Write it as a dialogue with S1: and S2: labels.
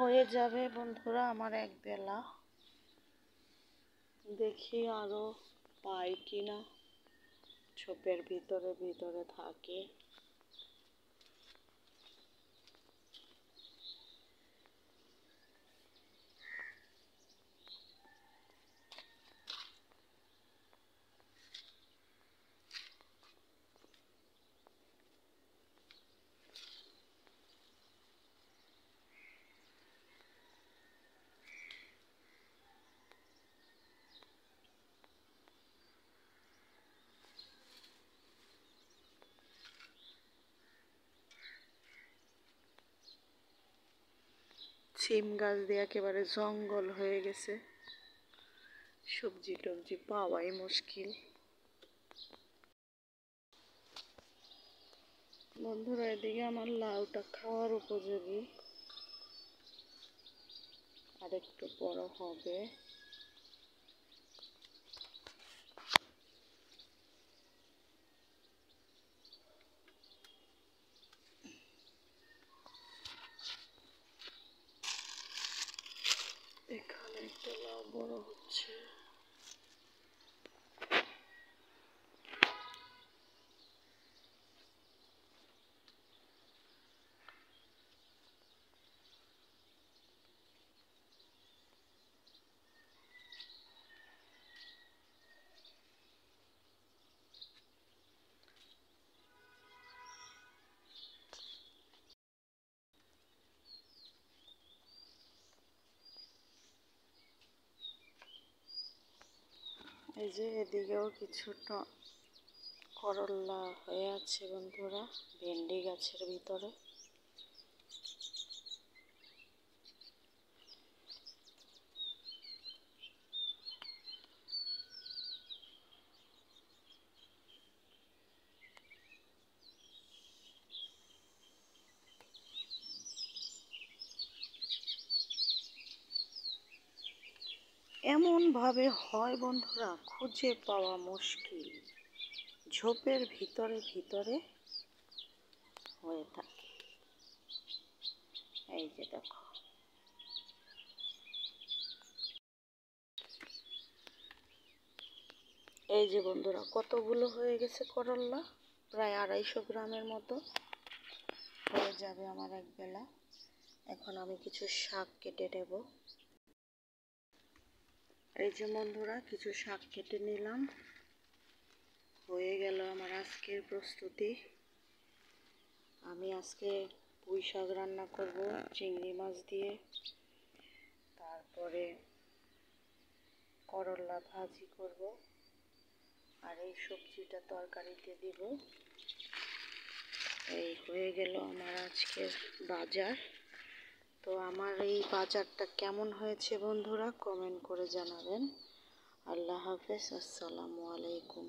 S1: হয়ে যাবে বন্ধুরা আমার এক বেলা। দেখি আরো পাই কিনা, ঝোপের ভিতরে থাকে। সিম গাছ দিয়ে একেবারে জঙ্গল হয়ে গেছে, সবজি টবজি পাওয়াই মুশকিল। বন্ধুরা এদিকে আমার লাউটা খাওয়ার উপযোগী, আর একটু বড় হবে। এখানে একটা লাউ বড় হচ্ছে। এই যে এদিকেও কিছুটা করলা হয়ে আছে বন্ধুরা, ভেন্ডি গাছের ভিতরে। এমন ভাবে হয় বন্ধুরা, খুঁজে পাওয়া মুশকিল। ঝোপের ভিতরে হয়ে থাকে। এই যে দেখো, এই যে বন্ধুরা কতগুলো হয়ে গেছে করলা, প্রায় 250 গ্রামের মতো হয়ে যাবে আমার এক বেলা। এখন আমি কিছু শাক কেটে নেব। এই যে বন্ধুরা কিছু শাক কেটে নিলাম, হয়ে গেল আমার আজকের প্রস্তুতি। আমি আজকে পুঁই শাক রান্না করব চিংড়ি মাছ দিয়ে, তারপরে করলা ভাজি করব, আর এই সবজিটা তরকারিতে দিব। এই হয়ে গেল আমার আজকের বাজার। তো আমার এই বাজারটা কেমন হয়েছে বন্ধুরা কমেন্ট করে জানাবেন। আল্লাহ হাফেজ, আসসালামু আলাইকুম।